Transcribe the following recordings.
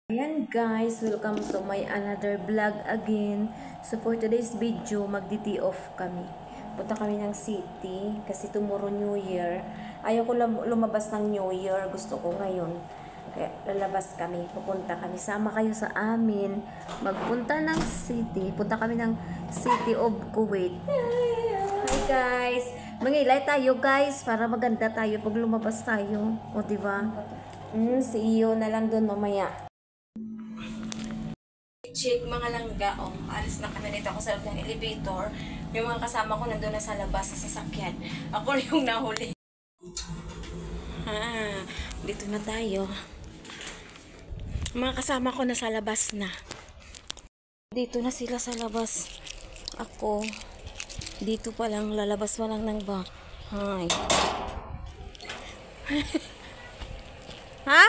Ayan guys, welcome to my another vlog again. So for today's video, mag-DT off kami. Punta kami ng city kasi tomorrow New Year. Ayaw ko lumabas ng New Year, gusto ko ngayon. Kaya lalabas kami, pupunta kami. Sama kayo sa amin. Magpunta ng city. Punta kami ng City of Kuwait. Hi guys! Mangilay tayo guys para maganda tayo pag lumabas tayo. O diba? See you na lang doon mamaya. Check mga langga, alis na kami dito ako sa loob ng elevator. Yung mga kasama ko nandun na sa labas sa sasakyan. Ako yung nahuli. Dito na tayo. Mga kasama ko nasa labas na. Dito na sila sa labas. Ako, dito pa lang, lalabas pa lang ng bahay. Ha?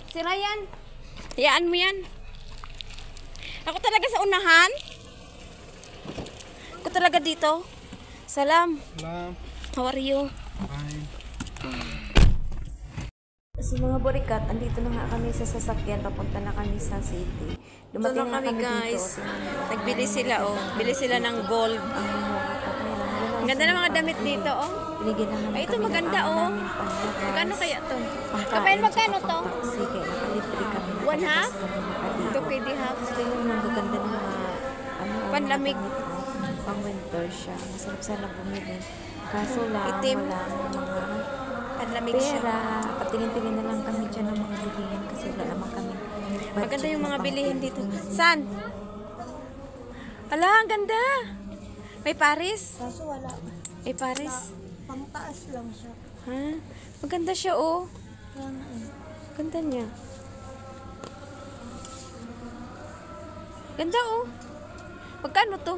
Si Ryan? Hayaan mo yan. Ako talaga sa unahan. Ako talaga dito. Salam. Salam. How are you? Fine. So mga borikat, andito na nga kami sa sasakyan. Papunta na kami sa city. Dumating na kami guys. Nagbili sila Bili sila ng gold. Ang ganda ng mga damit dito Binigyan na naman Ay, ito maganda Magkano kaya to? Kapag magkano to? Sige, nakalibre kami. 1/2? 2 KD half. Gusto yung magaganda ng mga Panlamig. Pang winter siya. Masarap sana bumili. Kaso lang, Itim. wala mga Panlamig siya. pera. Patingin-tingin na lang kami dyan ng mga bilihin kasi wala naman kami. Maganda yung mga bilihin dito. San? Ala, ang ganda. May Paris? Kaso wala. May Paris? Pangtaas lang siya. Ha? Maganda siya Yan Ganda niya. Ganda Magkano to?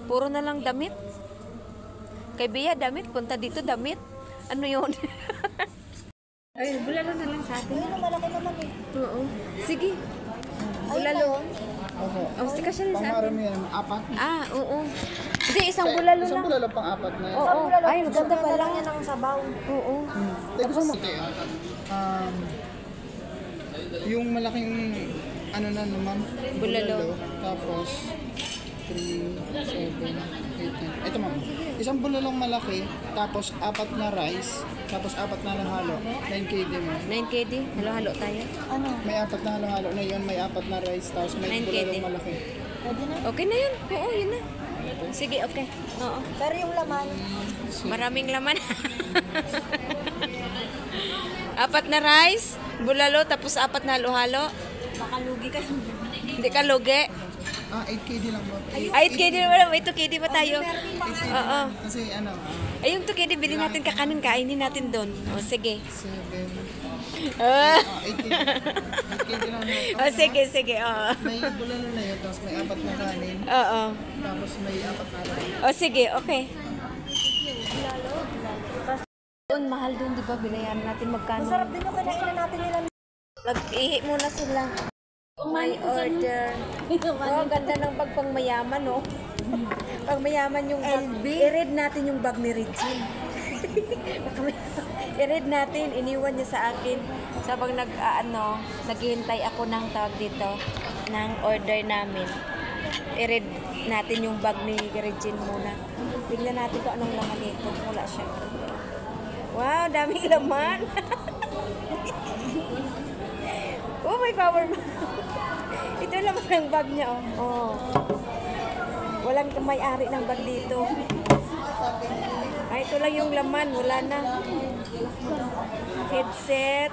Puro na lang damit. Kay Bea damit, punta dito damit. Ano yun? Ay, bulalo na lang sa atin. Ayun, malaki naman Oo. Sige. Bulalo. Bulalo. Oh, sige siya sa atin. Pamarami yan, 4. Oo. Hindi, isang bulalo Isang lang. bulalo pang 4 na yan. Oo. Ay, maganda Pala pala. yan ang sabaw. Oo. Tapos yung malaking ano na naman, Bulalo. Tapos 3, 7, 8, 9. Ito ma'am. Isang bulalong malaki, tapos 4 na rice, tapos 4 na halo. 9 KD mo. 9 KD. Halo-halo tayo. Ano? May 4 na halo na yun, may 4 na rice, tapos may 9 KD. bulalong malaki. Pwede na. Okay na yun. Oo, yun na. Sige, okay. Oo. Pero yung laman, Maraming laman. 4 na rice, bulalo, tapos 4 na halo-halo. makalugi ka. Hindi ka lugi. 8 KD lang ba? Ay, 8 KD wala. May 2 KD pa tayo. Oo. Kasi ano, Ay, yung 2 KD, bilhin natin kakanin, kainin natin doon. O, sige. 7, Ah. 8 KD. 8 KD lang. O, sige, sige. Oo. May bulalo na yun, tapos may 4 na kanin, Oo. tapos may 4 na rice. O, sige, okay. Doon, mahal doon, di ba? Binayaran natin magkano. Masarap din yung kinainan natin nila. Nag-ihi muna sila. May order. Oh, ganda ng bag pang mayaman, no? Pag mayaman yung bag. I-read natin yung bag ni Regine. I-read natin. Iniwan niya sa akin. So, pag naghihintay ako ng tawag dito, ng order namin. I-read natin yung bag ni Regine muna. Tingnan natin kung anong laman nito. Wala siya. Wow, daming laman. Oh, may power bank. Ito naman ang bag niya, oh. Walang may-ari ng bag dito. Ay, ito lang yung laman. Wala na. Headset.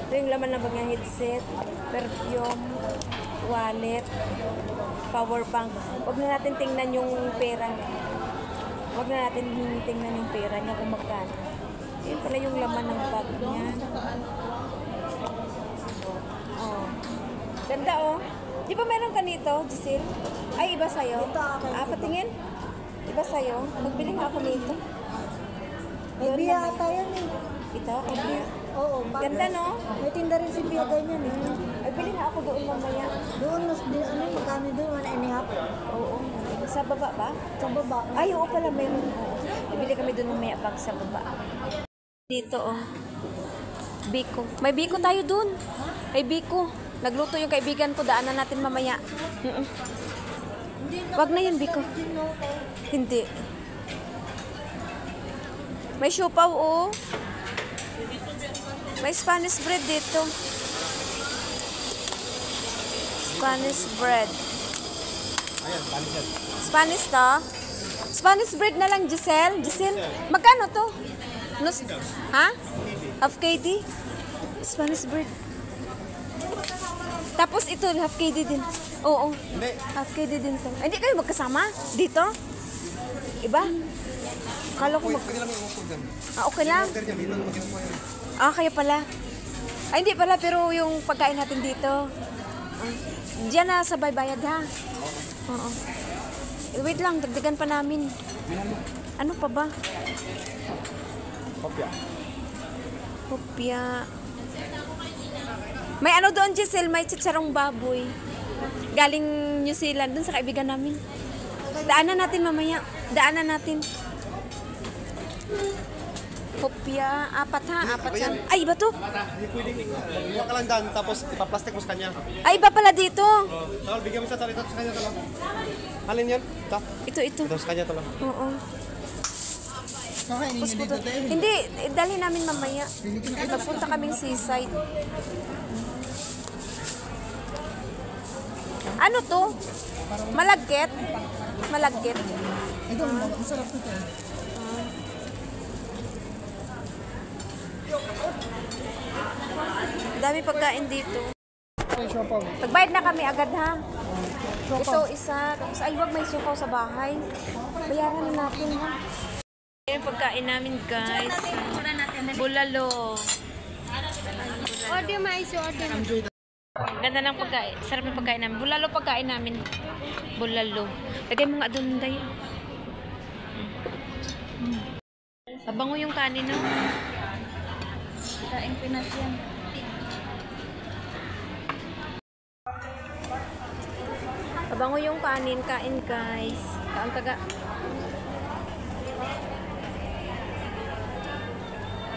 Ito yung laman ng bag niya. Headset. Perfume. Wallet. Power bank. Huwag na natin tingnan yung pera. Huwag na natin tingnan yung pera niya kung magkano. Yan pala yung laman ng bag niya. Oh. Ganda, Di ba meron ka nito, Giselle? Ay, iba sa'yo? Patingin? Iba sa'yo? Magbili nga ako nito. May biya ata yan eh. Ito? Okay. Oo. Ganda, no? May tinda rin si Pia ganyan eh. Ay, bili nga ako doon mamaya. Doon, magkano doon? 1.5. Oo. Sa baba ba? Sa baba. Ay, oo pala, meron. Bibili kami doon mamaya pag sa baba. Dito, biko. May biko tayo dun. May biko. Nagluto yung kaibigan ko. Daanan natin mamaya. Wag na yun, biko. Hindi. May siopaw, oh. May Spanish bread dito. Spanish bread. Ayan, palisan. Spanish to? Spanish bread na lang, Giselle. Giselle, magkano to? Ha? Half KD? Spanish bread. Tapos ito, half KD din. Oo. Hindi. Half KD din to. Ay, hindi kayo magkasama? Dito? Iba? Kala ko Pwede lang mag-upog dyan. okay lang. Order dyan, dito naman kinukuha yun. Kaya pala. Ay, hindi pala, pero yung pagkain natin dito. Diyan na sa baybayad, ha? Oo. Wait lang, dagdagan pa namin. Ano pa ba? Kopya. Kopya. May ano doon, Giselle, may chicharong baboy. Galing New Zealand, dun sa kaibigan namin. Daanan natin mamaya. Daanan natin. Kopya. Apat ha, apat yan. Ay, iba to? Hindi pwedeng iwa ka lang dyan, tapos ipaplastic mo sa kanya. Ay, iba pala dito. Tawal, bigyan mo sa talito sa kanya lang. Alin yan? Ito. Ito. Ito sa kanya to lang. Oo. Kakainin niya dito, tayo. Hindi, dalhin namin mamaya. Pagpunta kaming seaside. Ano to? Malagkit? Malagkit. Ito, masarap ito. Dami pagkain dito. Ay, siopaw. Pagbayad na kami agad ha. Ito isa. Tapos ay wag may sukaw sa bahay. Bayaran na natin ha. Yung pagkain namin guys. Bulalo. Order mais, order. Ganda ng pagkain. Sarap ng pagkain namin. Bulalo pagkain namin. Bulalo. Lagay mo nga doon, Day. Mabango yung kanin, no? Kain Pinas yan. Mabango yung kanin. Kain, guys. Kain taga.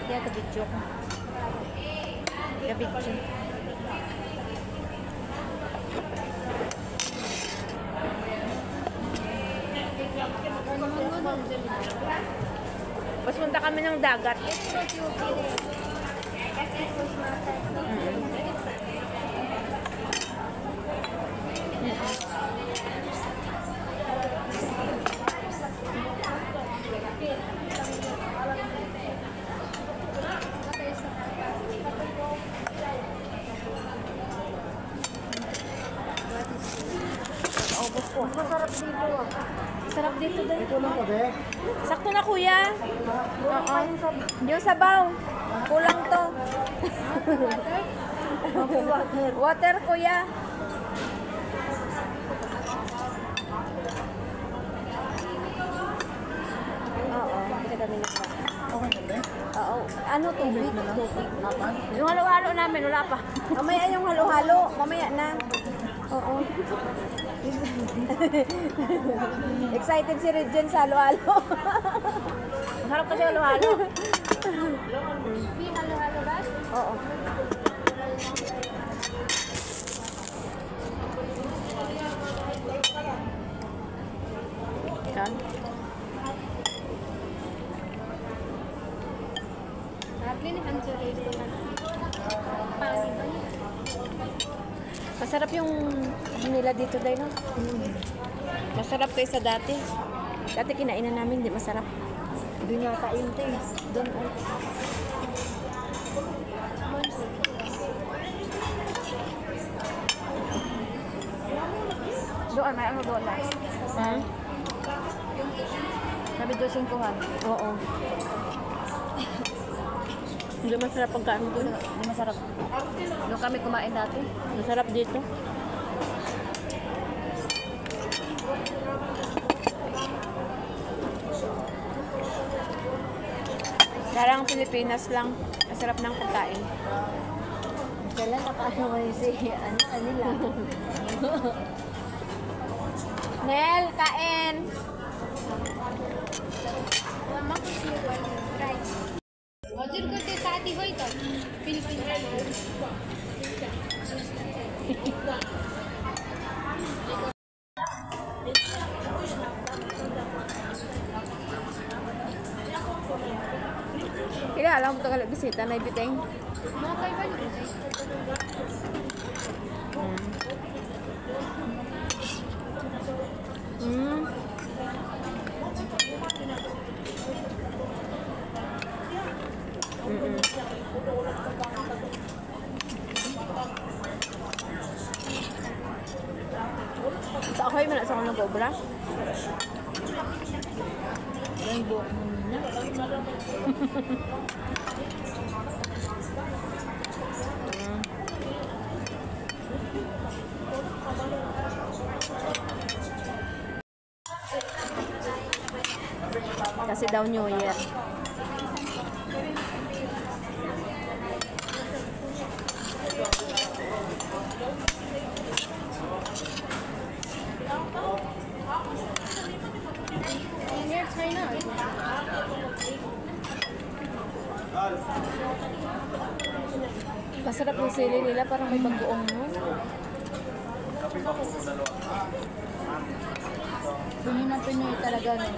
Kaya kabidyo ko. Kabidyo. Mas punta kami ng dagat. Masarap dito ah. Sarap dito din. Ito lang pa, be. Sakto na kuya. Oo. Yung sabaw. Kulang to. Water kuya. Oo. Hindi kami nasa. Okay na, be. Oo. Ano tubig? Tubig. Yung halo-halo namin, wala pa. Mamaya yung halo-halo. Mamaya na. Oo. Excited si Regine sa halo-halo. Masarap kasi halo-halo. Halo-halo ba? Oo. Kan? Masarap yung nila dito dahil, no? Masarap kayo sa dati. Dati kinainan namin, di masarap. Hindi nga kain to eh. Doon, oh. Doon, may ano doon lang. Ha? Sabi doon 5-han. Oo. Hindi masarap pagkain doon. Hindi masarap. Doon kami kumain dati. Masarap dito. Parang Pilipinas lang. Masarap ng pagkain. Kailan nakaano kayo si ano lang. Nel, kain! Wajur ko te saati hoy to. Kaya alam mo ito kalag bisita na ibiteng. Sa ako yung sa akong nag-obra. Yung buhok mo na. Kasi daw New Year. Masarap yung sili nila, parang may bagoong mo. Pinoy na Pinoy talaga. No?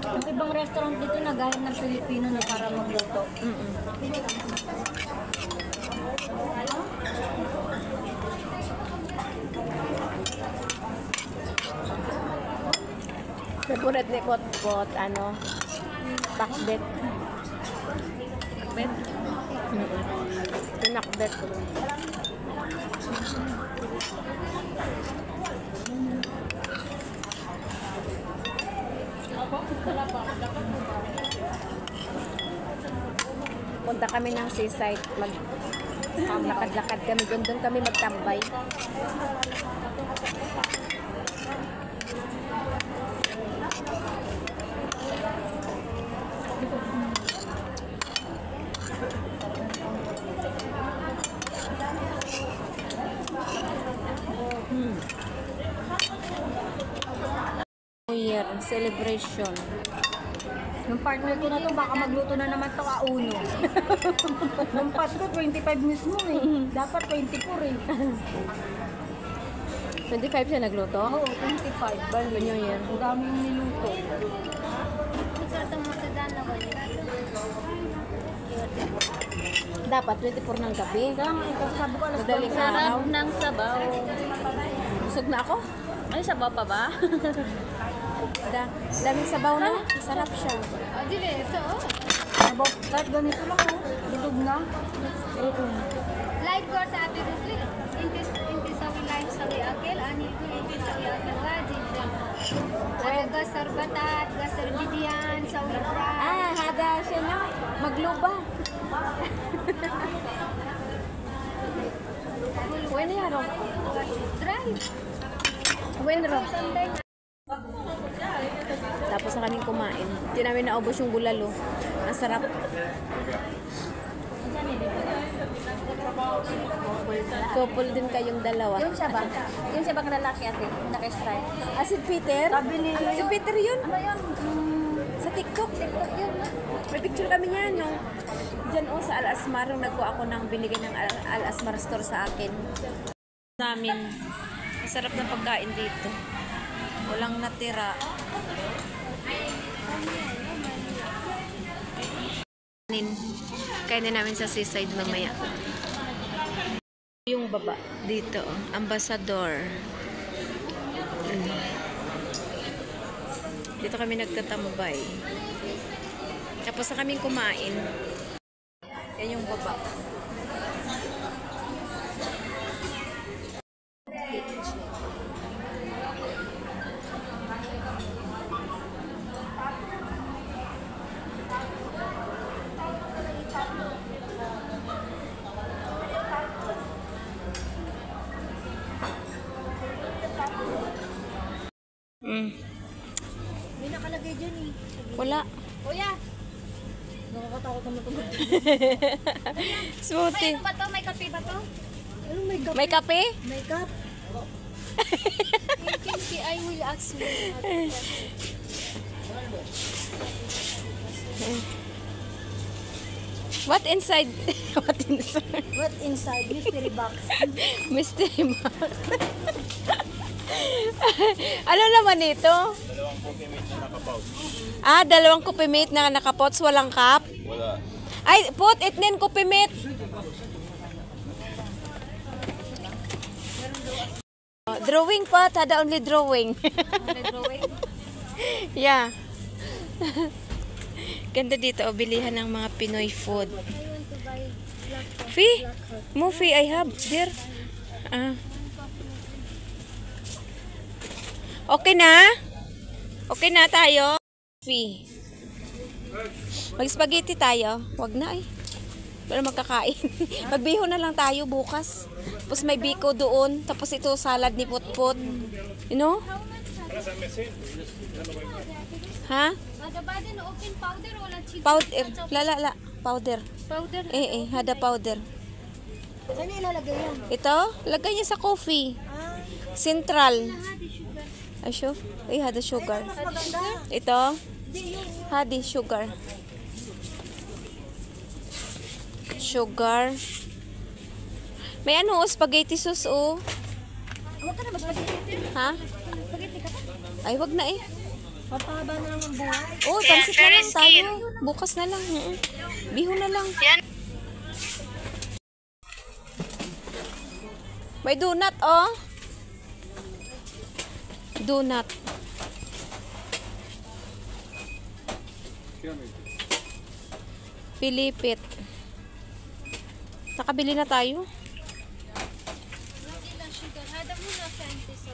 Yung ibang restaurant dito naghahanap ng Pilipino na para magluto. Favorite ni Pot, ano, pakbet. Pakbet? Pinakbet. Punta kami ng seaside, lakad-lakad kami, doon kami magtambay. New Year celebration. Yung partner ko na to, baka magluto na naman to kauno. Nung Pasko, 25 mismo eh. Dapat 24 eh. 25 siya nagluto? Oo, 25. Balo New Year. Ang daming niluto. Dapat 24 ng gabi. Kaya nga, ikaw sabi ko, alas Madaling 12 araw. ng sabaw. Busog na ako. Ay, sabaw pa ba? Daming sabaw na. Sarap siya. Dili, ito oh. Sabaw, kahit ganito lang oh. Dudog na. Live course Ate Rusli. Inti sa live sa Akil, ani ko inti sa Akil wajib. Ada gasar batat, gasar bidian, sa ultra. Hada siya na. Magluba. When yaro? Drive. When ro? Tapos na kaming kumain. Hindi namin naubos yung bulalo. Ang sarap. Couple din kayong dalawa. Yung siya ba? Yung siya ba lalaki ate? Naka-strike. Si Peter? Sabi ni... Si Peter yun. Ano yun? Sa TikTok. TikTok yun. May picture kami niyan. Yung dyan sa Al-Asmar. Yung nagkuha ako ng binigay ng Al-Asmar store sa akin. Namin. Masarap na pagkain dito. Walang natira. Kainin namin sa seaside mamaya. Yung baba dito, Ambassador. Dito kami nagtatambay. Tapos na kaming kumain. Yan yung baba. May nakalagay dyan eh. Wala. Kuya, Nakakatakot naman ito. Smoothie. ano ba to? May kape ba to? Ano may kape? May kape? Makeup? Kinky, I will ask you. What inside? What inside? What inside? Mystery box. Mystery box. Ano naman ito? Dalawang coffee mate na nakapots, walang cup? Wala. Ay, put it nin coffee mate. Drawing pa, tada only drawing. Drawing? Yeah. Ganda dito, bilihan ng mga Pinoy food. Fee? Fee I have there. Okay na? Okay na tayo? Fee. Mag-spaghetti tayo. Wag na eh. Wala magkakain. Magbiho na lang tayo bukas. Tapos may biko doon. Tapos ito salad ni Putput. You know? Ha? Powder. La. Powder. Powder. Hada powder. Saan niya ilalagay yan? Ito? Lagay niya sa coffee. Central. Ay, hada sugar. Ito? Hadi sugar. Sugar. May spaghetti sauce Huwag ka na mag-spaghetti. Ha? Spaghetti ka pa. Ay, wag na eh. Papahaba na lang ang buhay. Pansit na lang tayo. Bukas na lang. Biho na lang. May donut, Donut. Pilipit. Nakabili na tayo.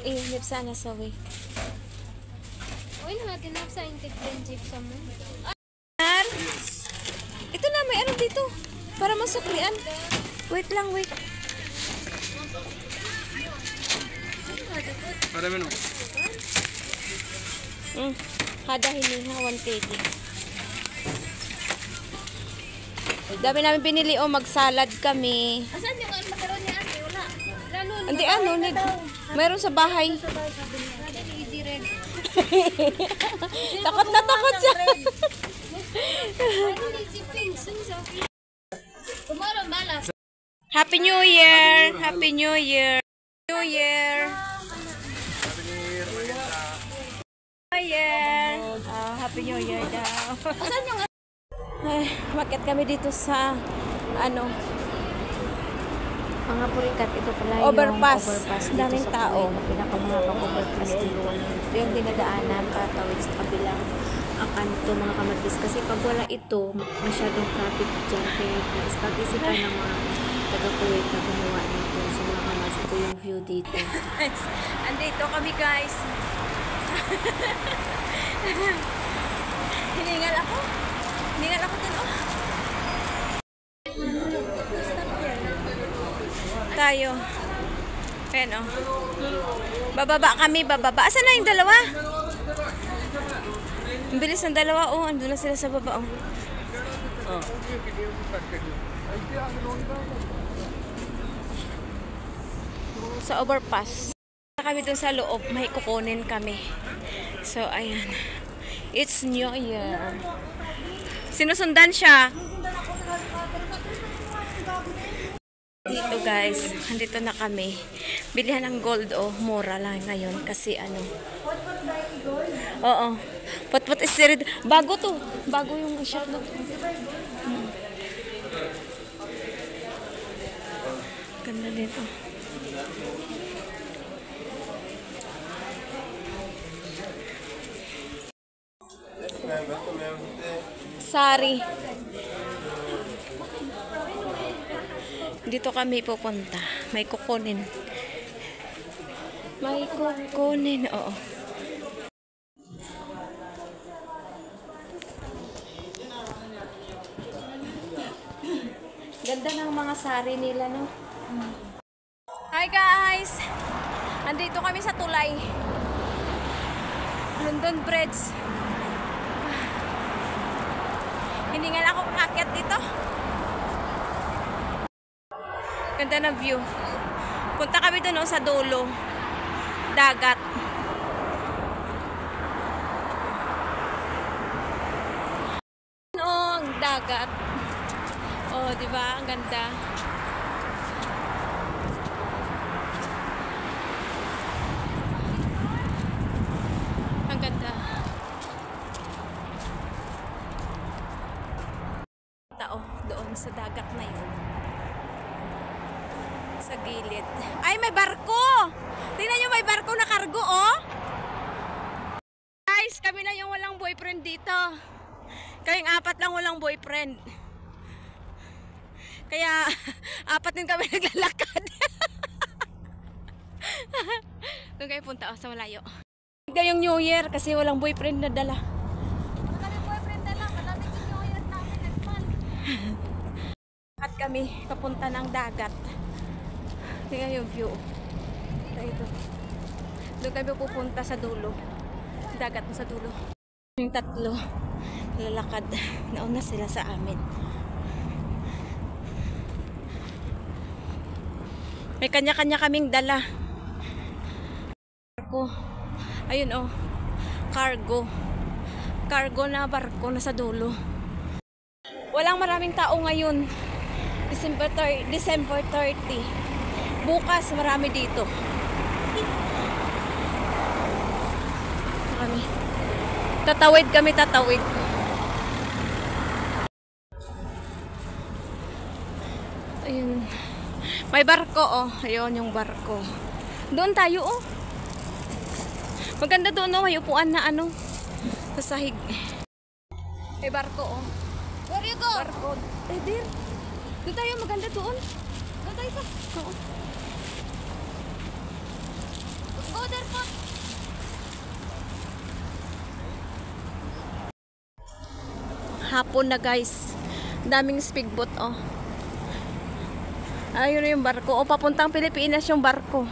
Lip sana sa way. natin sa integrate gypsum mo. Ito na, may ano dito. Para masuklian. Wait lang, wait. Para menu. Hada hiniha, 1 kg. Dami namin pinili magsalad kami. Asan yung makaroon niya ate? Wala. Lalo Hindi mayroon sa bahay. easy red. Takot na takot siya. Easy pink. Tomorrow malas. Happy New Year! Happy New Year! New Year! New Year! Happy New Year daw. Ay, bakit kami dito sa mga purikat. Ito pala yung overpass. Daming tao. Pinakamahapang-overpass dito. Ito yung dinadaanan patawid sa kabilang kanto, mga kamatis. Kasi pag wala ito, masyadong traffic dyan. Kaya pag-isipan ng mga taga-Kuwait na gumawa nito. So mga kamatis, ito yung view dito. Andito kami guys. Hiningal ako. Hiningal ako din. Tayo. Ayan bababa kami, bababa. Asan na yung dalawa? Ang bilis ng dalawa, andun na sila sa baba, Sa overpass. Kami dun sa loob, may kukunin kami. So, ayan. It's New Year. Sinusundan siya. Dito guys, andito na kami. Bilihan ng gold, mura lang ngayon kasi Oo. Pot is red. Bago to. Bago yung shop na to. Ganda dito. Sari. Dito kami pupunta. May kukunin. May kukunin, oo. Ganda ng mga sari nila, no? Hi guys! Andito kami sa tulay. London Bridge. Hindi nga lang ako kakakyat dito. Ganda na view. Punta kami doon sa dulo. Dagat. dagat. Oh, di ba? Ang ganda. Ang ganda. Tao doon sa dagat na yun. Sa gilid. Ay, may barko! Tingnan nyo, may barko na kargo, oh! Guys, kami na yung walang boyfriend dito. Kaming apat lang walang boyfriend. Kaya, apat din kami naglalakad. Doon kayo punta, oh, sa malayo. Ngayong New Year kasi walang boyfriend na dala. Marami boyfriend na lang. Marami yung New Year namin nagpan. At kami papunta ng dagat. Tingnan yung view. Ito. Doon kami pupunta sa dulo. Dagat sa dulo. Yung tatlo lalakad. Nauna sila sa amin. May kanya-kanya kaming dala. Barko. Ayun oh. Cargo. Cargo na barko na sa dulo. Walang maraming tao ngayon. December 30. Bukas marami dito. Kami. Tatawid kami, tatawid. Ayun. May barko oh. Ayun yung barko. Doon tayo oh. Maganda doon oh. May upuan na ano. Sa sahig. May barko oh. Where you go? Barko. Eh, dear. Doon tayo, maganda doon. Doon tayo pa. Oo. Go there po. Hapon na guys. Daming speedboat oh. Ayun na yung barko. O, papuntang Pilipinas yung barko.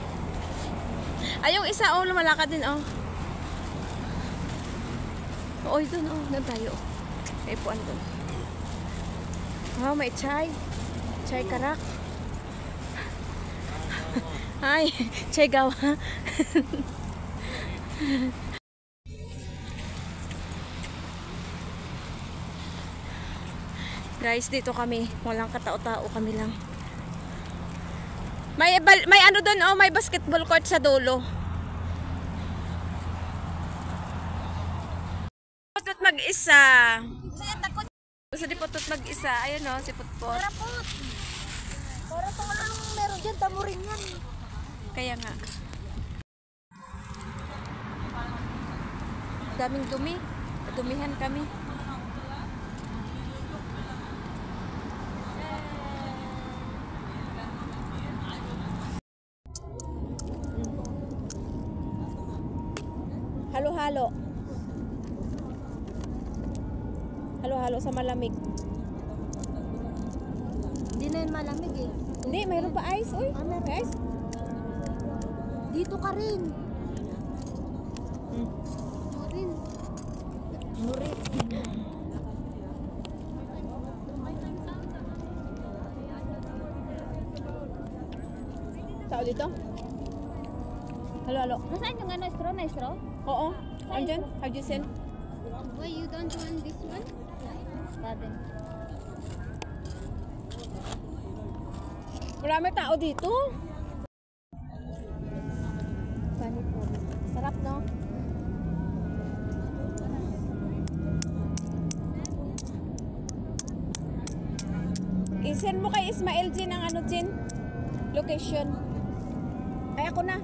Ay, yung isa oh, lumalakad din oh. Oy, doon oh. Doon tayo oh. May puan doon. Oh, may chai. Chai karak. Ay, chai gawa. Guys, dito kami. Walang katao-tao, kami lang. May ano doon oh, may basketball court sa dulo. Putut mag-isa. Gusto di Putut mag-isa. Ayun oh, si Putput. Tarapot! Para kung anong meron dyan, tamo rin yan. Kaya nga. Daming dumi. Dumihan kami. Halo-halo. Halo-halo sa malamig. Hindi na yun malamig eh. Hindi, mayroon pa ice. Uy, guys. Dito ka rin. Murit. Tao dito? Halo-halo. Nasaan yung ano, straw na straw? Oo. Andyan? Have you seen? Why you don't want this one? Sabi. Marami tao dito. Sarap no? I-send mo kay Ismael Jin ang ano Jin? Location. Ay ako na.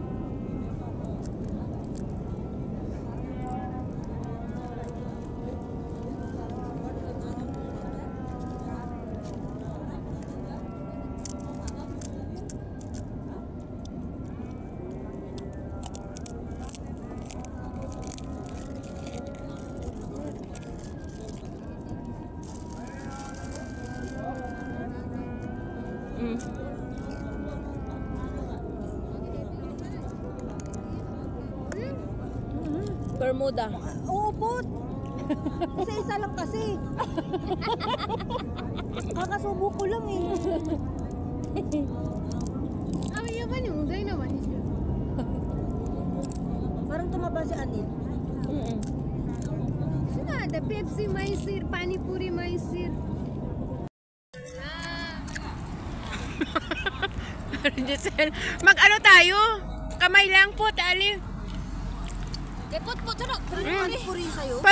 Bermuda. Oo, pot. Isa-isa lang kasi. Kakasubo ko lang eh. Ah, yaman yung uday naman siya. Parang tumaba si Anil. Sino ada Pepsi Maisir, Pani Puri Maisir. Giselle, mag-ano tayo? Kamay lang po, tali. Depot po, ito na. Puri sa'yo.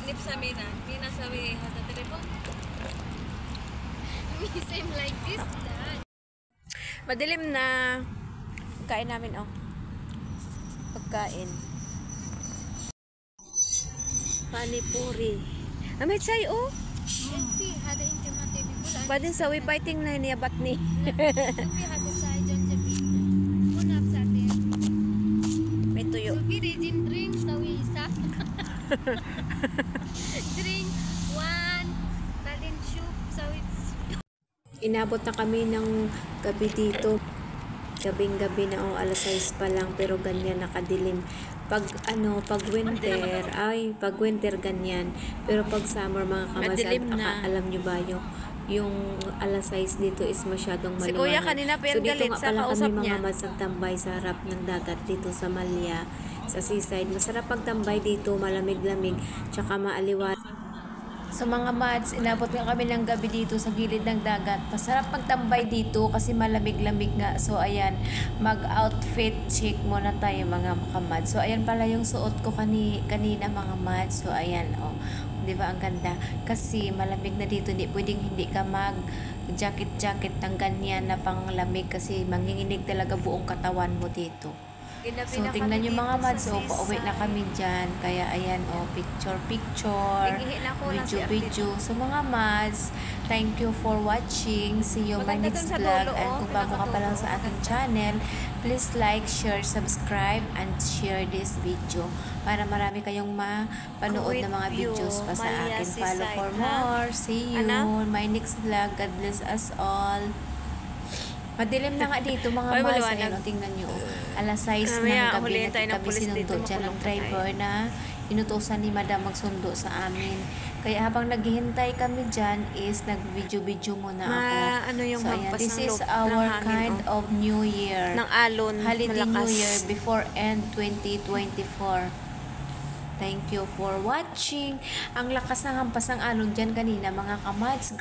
Nip sa mina. Mina sabi, hata telepon. Same like this. Madilim na. Pagkain namin, oh. Pagkain. Panipuri. May chay, oh. Selfie, hada yung mati di bulan. Badin sa we fighting na niyabat ni. Supi hada sa John Jabi. Unap sa atin. May tuyo. Supi regin drink sa isa. Drink one. Talin soup sa Inabot na kami ng gabi dito. Gabing-gabi na, oh, alas 6 pa lang, pero ganyan nakadilim. Pag winter ganyan. Pero pag summer, mga kamasad, alam nyo ba yung alas 6 dito is masyadong maliwanag. Si Kuya kanina pero dito galit nga sa pala kausap kami niya. mga mads nagtambay sa harap ng dagat dito sa Malya, sa seaside. Masarap pagtambay dito, malamig-lamig, tsaka maaliwan. So mga mads, inabot nga kami ng gabi dito sa gilid ng dagat. Masarap pagtambay dito kasi malamig-lamig nga. So ayan, mag-outfit check muna tayo mga kamads. So ayan pala yung suot ko kanina mga mads. So ayan, oh. Di ba ang ganda? Kasi malamig na dito, hindi ka mag-jacket ng ganyan na panglamig kasi manginginig talaga buong katawan mo dito. So, tingnan nyo mga mads, so, pauwi na kami dyan. Kaya, ayan, oh, picture, video. So, mga mads, thank you for watching. See you my next vlog. And kung bago ka pa lang sa ating channel, please like, share, subscribe, and share this video para marami kayong mapanood na mga videos pa sa akin. Follow for more. See you my next vlog. God bless us all. Madilim na nga dito mga Ay, mas. maliwanag. Ayan, tingnan nyo. Alas 6 Mamaya, ng gabi huliin tayo ng kami pulis sinundo dito, dyan ng makulong driver na inutosan ni Madam magsundo sa amin. Kaya habang naghihintay kami dyan is nag-video muna ako. Ano yung so, ayan, hampas this ng is loob ng our hangin, kind oh. of New Year. Ng alon, Holiday malakas. New Year before end 2024. Thank you for watching. Ang lakas ng hampas ng alon dyan kanina mga kamads.